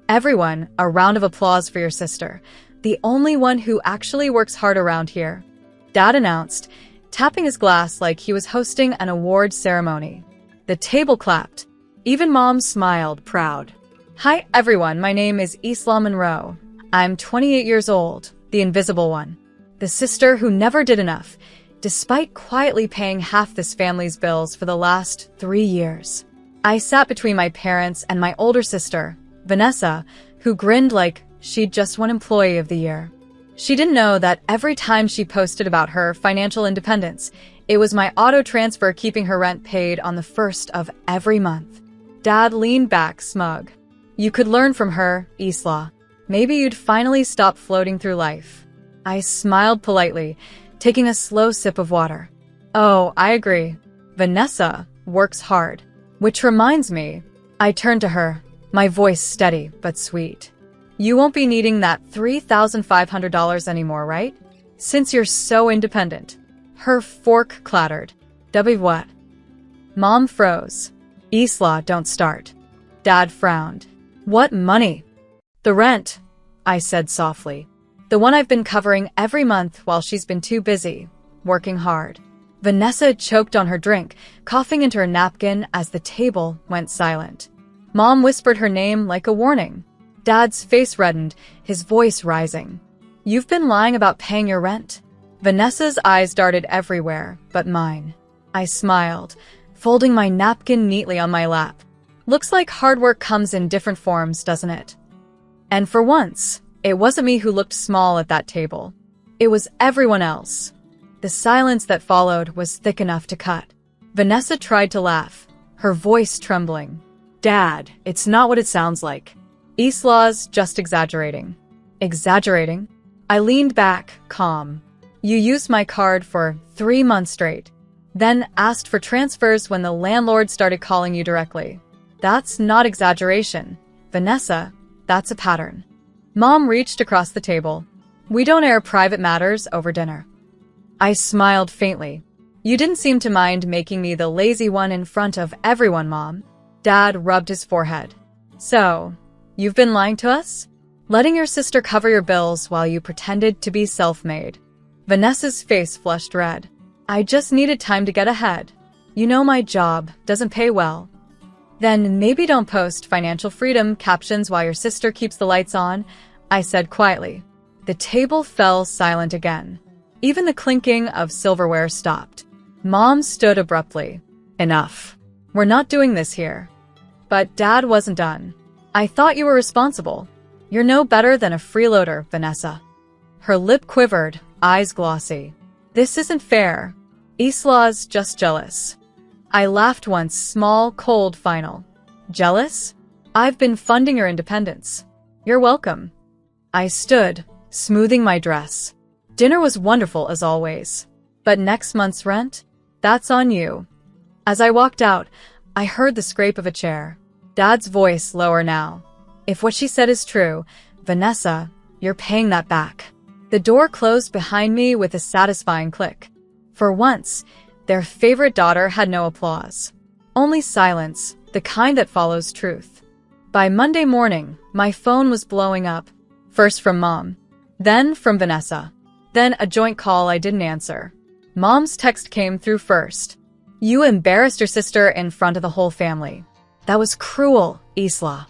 Everyone, a round of applause for your sister. The only one who actually works hard around here. Dad announced, tapping his glass like he was hosting an award ceremony. The table clapped. Even Mom smiled, proud. Hi everyone, my name is Isla Monroe. I'm 28 years old, the invisible one. The sister who never did enough, despite quietly paying half this family's bills for the last 3 years. I sat between my parents and my older sister, Vanessa, who grinned like she'd just won Employee of the Year. She didn't know that every time she posted about her financial independence, it was my auto transfer keeping her rent paid on the first of every month. Dad leaned back, smug. You could learn from her, Isla. Maybe you'd finally stop floating through life. I smiled politely, taking a slow sip of water. Oh, I agree. Vanessa works hard. Which reminds me, I turned to her, my voice steady but sweet. You won't be needing that $3,500 anymore, right? Since you're so independent. Her fork clattered. W what? Mom froze. Isla, don't start. Dad frowned. What money? The rent, I said softly. The one I've been covering every month while she's been too busy, working hard. Vanessa choked on her drink, coughing into her napkin as the table went silent. Mom whispered her name like a warning. Dad's face reddened, his voice rising. You've been lying about paying your rent? Vanessa's eyes darted everywhere, but mine. I smiled, folding my napkin neatly on my lap. Looks like hard work comes in different forms, doesn't it? And for once, it wasn't me who looked small at that table. It was everyone else. The silence that followed was thick enough to cut. Vanessa tried to laugh, her voice trembling. Dad, it's not what it sounds like. Isla's just exaggerating. Exaggerating? I leaned back, calm. You used my card for 3 months straight, then asked for transfers when the landlord started calling you directly. That's not exaggeration. Vanessa, that's a pattern. Mom reached across the table. We don't air private matters over dinner. I smiled faintly. You didn't seem to mind making me the lazy one in front of everyone, Mom. Dad rubbed his forehead. So, you've been lying to us? Letting your sister cover your bills while you pretended to be self-made. Vanessa's face flushed red. I just needed time to get ahead. You know my job doesn't pay well. Then maybe don't post financial freedom captions while your sister keeps the lights on, I said quietly. The table fell silent again. Even the clinking of silverware stopped. Mom stood abruptly. Enough. We're not doing this here. But Dad wasn't done. I thought you were responsible. You're no better than a freeloader, Vanessa. Her lip quivered, eyes glossy. This isn't fair. Isla's just jealous. I laughed once, small, cold, final. Jealous? I've been funding your independence. You're welcome. I stood, smoothing my dress. Dinner was wonderful as always. But next month's rent? That's on you. As I walked out, I heard the scrape of a chair. Dad's voice lower now. If what she said is true, Vanessa, you're paying that back. The door closed behind me with a satisfying click. For once, their favorite daughter had no applause. Only silence, the kind that follows truth. By Monday morning, my phone was blowing up. First from Mom, then from Vanessa, then a joint call I didn't answer. Mom's text came through first. You embarrassed your sister in front of the whole family. That was cruel, Isla.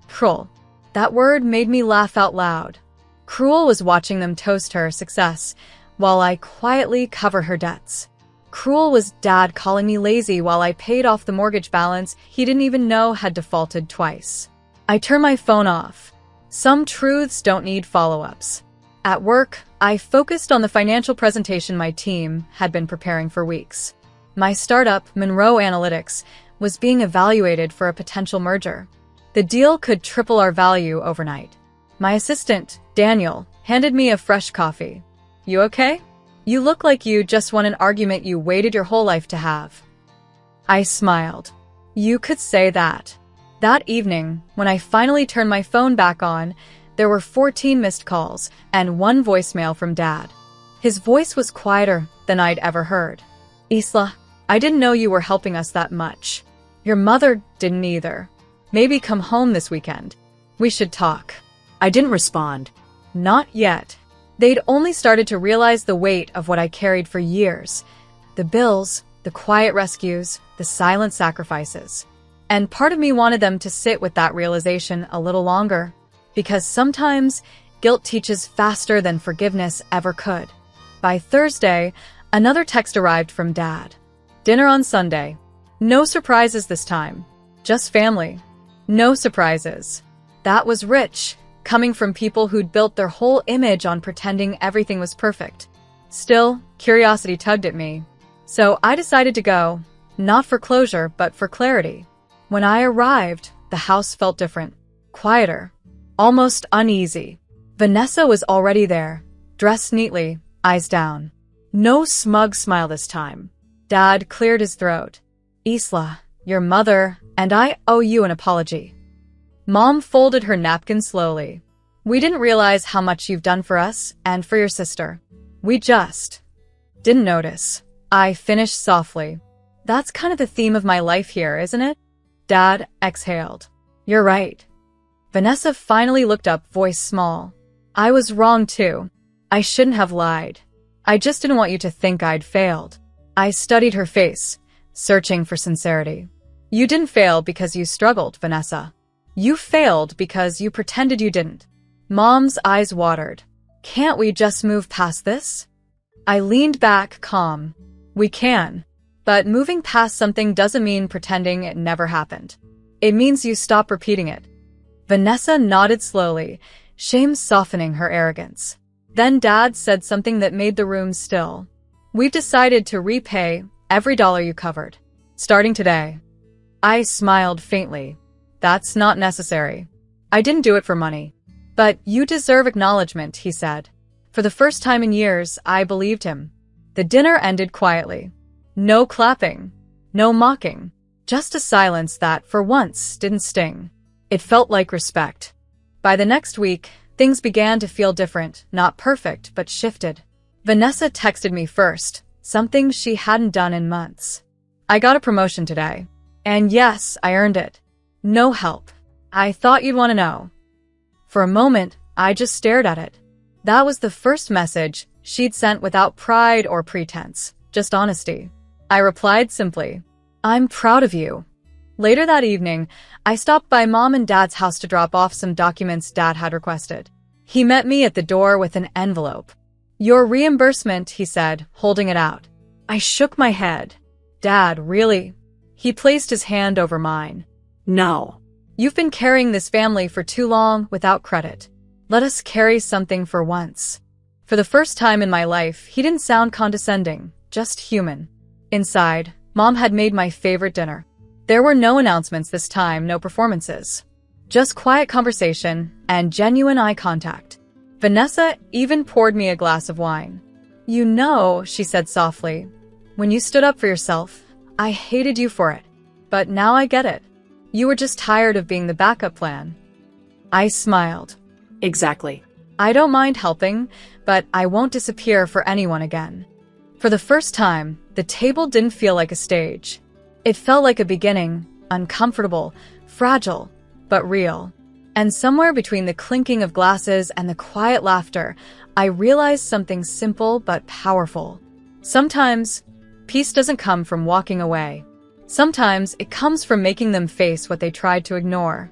Cruel. That word made me laugh out loud. Cruel was watching them toast her success, while I quietly cover her debts. Cruel was Dad calling me lazy while I paid off the mortgage balance he didn't even know had defaulted twice. I turned my phone off. Some truths don't need follow-ups. At work, I focused on the financial presentation my team had been preparing for weeks. My startup, Monroe Analytics, was being evaluated for a potential merger. The deal could triple our value overnight. My assistant, Daniel, handed me a fresh coffee. You okay? You look like you just won an argument you waited your whole life to have. I smiled. You could say that. That evening, when I finally turned my phone back on, there were 14 missed calls and 1 voicemail from Dad. His voice was quieter than I'd ever heard. Isla, I didn't know you were helping us that much. Your mother didn't either. Maybe come home this weekend. We should talk. I didn't respond. Not yet. They'd only started to realize the weight of what I carried for years. The bills, the quiet rescues, the silent sacrifices. And part of me wanted them to sit with that realization a little longer. Because sometimes, guilt teaches faster than forgiveness ever could. By Thursday, another text arrived from Dad. Dinner on Sunday. No surprises this time. Just family. No surprises. That was rich, coming from people who'd built their whole image on pretending everything was perfect. Still, curiosity tugged at me. So I decided to go, not for closure, but for clarity. When I arrived, the house felt different. Quieter. Almost uneasy. Vanessa was already there, dressed neatly, eyes down. No smug smile this time. Dad cleared his throat. Isla, your mother, and I owe you an apology. Mom folded her napkin slowly. We didn't realize how much you've done for us and for your sister. We just didn't notice. I finished softly. That's kind of the theme of my life here, isn't it? Dad exhaled. You're right. Vanessa finally looked up, voice small. I was wrong too. I shouldn't have lied. I just didn't want you to think I'd failed. I studied her face, searching for sincerity. You didn't fail because you struggled, Vanessa. You failed because you pretended you didn't. Mom's eyes watered. Can't we just move past this? I leaned back, calm. We can. But moving past something doesn't mean pretending it never happened. It means you stop repeating it. Vanessa nodded slowly, shame softening her arrogance. Then Dad said something that made the room still. We've decided to repay every dollar you covered, starting today. I smiled faintly. That's not necessary. I didn't do it for money. But you deserve acknowledgement, he said. For the first time in years, I believed him. The dinner ended quietly. No clapping. No mocking. Just a silence that, for once, didn't sting. It felt like respect. By the next week, things began to feel different, not perfect, but shifted. Vanessa texted me first, something she hadn't done in months. I got a promotion today. And yes, I earned it. No help. I thought you'd want to know. For a moment, I just stared at it. That was the first message she'd sent without pride or pretense, just honesty. I replied simply, I'm proud of you. Later that evening, I stopped by Mom and Dad's house to drop off some documents Dad had requested. He met me at the door with an envelope. Your reimbursement, he said, holding it out. I shook my head. Dad, really? He placed his hand over mine. No. You've been carrying this family for too long without credit. Let us carry something for once. For the first time in my life, he didn't sound condescending, just human. Inside, Mom had made my favorite dinner. There were no announcements this time, no performances. Just quiet conversation and genuine eye contact. Vanessa even poured me a glass of wine. You know, she said softly, when you stood up for yourself, I hated you for it. But now I get it. You were just tired of being the backup plan. I smiled. Exactly. I don't mind helping, but I won't disappear for anyone again. For the first time, the table didn't feel like a stage. It felt like a beginning, uncomfortable, fragile, but real. And somewhere between the clinking of glasses and the quiet laughter, I realized something simple but powerful. Sometimes, peace doesn't come from walking away. Sometimes it comes from making them face what they tried to ignore.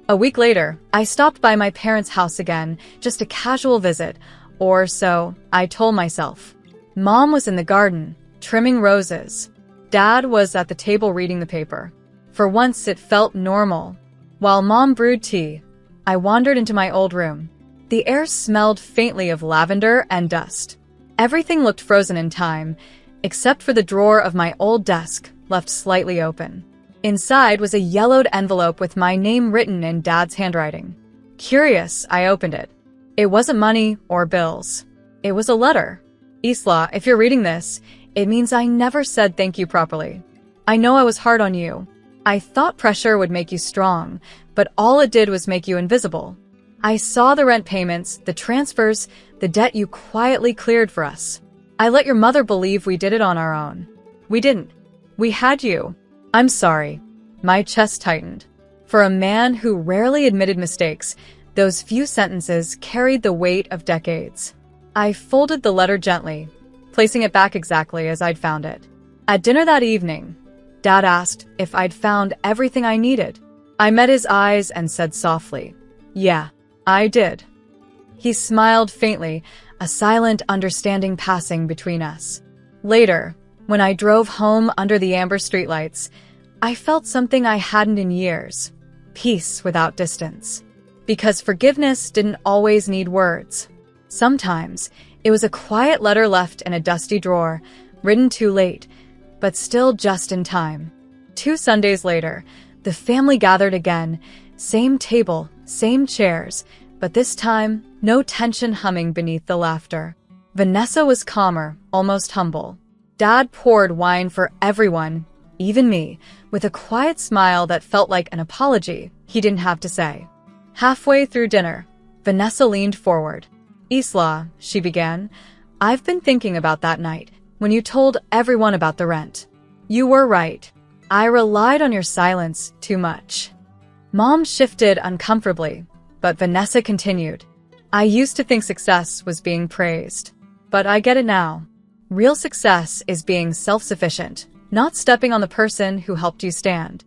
A week later, I stopped by my parents' house again, just a casual visit, or so I told myself. Mom was in the garden, trimming roses. Dad was at the table reading the paper. For once, it felt normal. While Mom brewed tea, I wandered into my old room. The air smelled faintly of lavender and dust. Everything looked frozen in time, except for the drawer of my old desk, left slightly open. Inside was a yellowed envelope with my name written in Dad's handwriting. Curious, I opened it. It wasn't money or bills. It was a letter. Isla, if you're reading this, it means I never said thank you properly. I know I was hard on you. I thought pressure would make you strong, but all it did was make you invisible. I saw the rent payments, the transfers, the debt you quietly cleared for us. I let your mother believe we did it on our own. We didn't. We had you. I'm sorry. My chest tightened. For a man who rarely admitted mistakes, those few sentences carried the weight of decades. I folded the letter gently, placing it back exactly as I'd found it. At dinner that evening, Dad asked if I'd found everything I needed. I met his eyes and said softly, "Yeah, I did." He smiled faintly, a silent understanding passing between us. Later, when I drove home under the amber streetlights, I felt something I hadn't in years: peace without distance. Because forgiveness didn't always need words. Sometimes, it was a quiet letter left in a dusty drawer, written too late, but still just in time. 2 Sundays later, the family gathered again, same table, same chairs, but this time, no tension humming beneath the laughter. Vanessa was calmer, almost humble. Dad poured wine for everyone, even me, with a quiet smile that felt like an apology he didn't have to say. Halfway through dinner, Vanessa leaned forward. "Isla," she began, "I've been thinking about that night, when you told everyone about the rent. You were right. I relied on your silence too much." Mom shifted uncomfortably, but Vanessa continued. "I used to think success was being praised. But I get it now. Real success is being self-sufficient, not stepping on the person who helped you stand."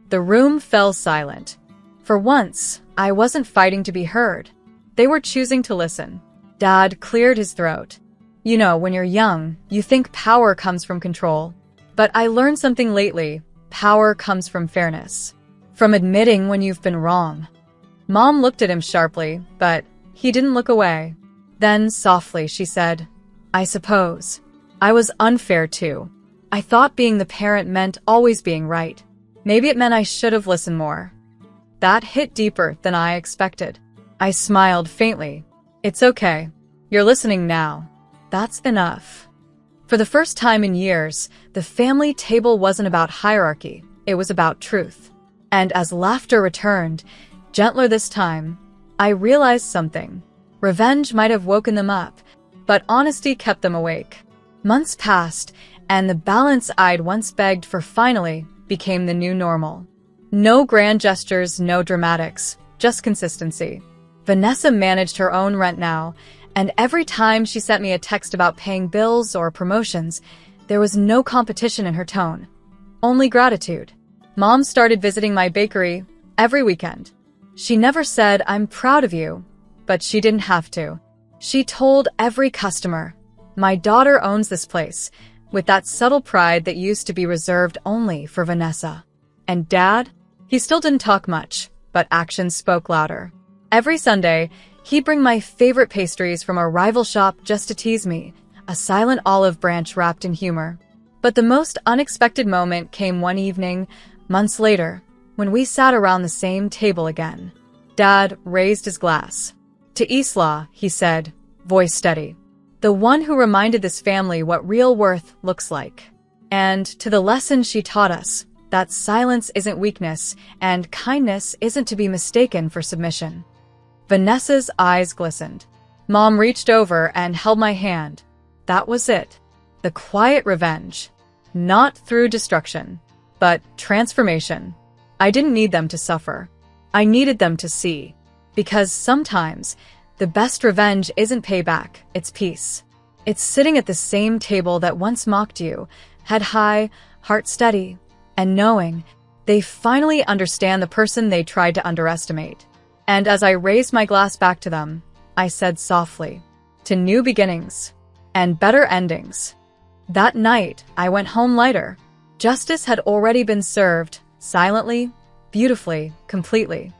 The room fell silent. For once, I wasn't fighting to be heard. They were choosing to listen. Dad cleared his throat. "You know, when you're young, you think power comes from control. But I learned something lately. Power comes from fairness. From admitting when you've been wrong." Mom looked at him sharply, but he didn't look away. Then, softly, she said, "I suppose I was unfair too. I thought being the parent meant always being right. Maybe it meant I should have listened more." That hit deeper than I expected. I smiled faintly. "It's okay. You're listening now. That's enough." For the first time in years, the family table wasn't about hierarchy. It was about truth. And as laughter returned, gentler this time, I realized something. Revenge might have woken them up, but honesty kept them awake. Months passed, and the balance I'd once begged for finally became the new normal. No grand gestures, no dramatics, just consistency. Vanessa managed her own rent now, and every time she sent me a text about paying bills or promotions, there was no competition in her tone, only gratitude. Mom started visiting my bakery every weekend. She never said, "I'm proud of you," but she didn't have to. She told every customer, "My daughter owns this place," with that subtle pride that used to be reserved only for Vanessa. And Dad? He still didn't talk much, but actions spoke louder. Every Sunday, he'd bring my favorite pastries from a rival shop just to tease me, a silent olive branch wrapped in humor. But the most unexpected moment came one evening, months later, when we sat around the same table again. Dad raised his glass. "To Isla," he said, voice steady. "The one who reminded this family what real worth looks like. And to the lesson she taught us, that silence isn't weakness, and kindness isn't to be mistaken for submission." Vanessa's eyes glistened. Mom reached over and held my hand. That was it. The quiet revenge. Not through destruction, but transformation. I didn't need them to suffer. I needed them to see. Because sometimes, the best revenge isn't payback, it's peace. It's sitting at the same table that once mocked you, head high, heart steady, and knowing they finally understand the person they tried to underestimate. And as I raised my glass back to them, I said softly, "To new beginnings and better endings." That night, I went home lighter. Justice had already been served, silently, beautifully, completely.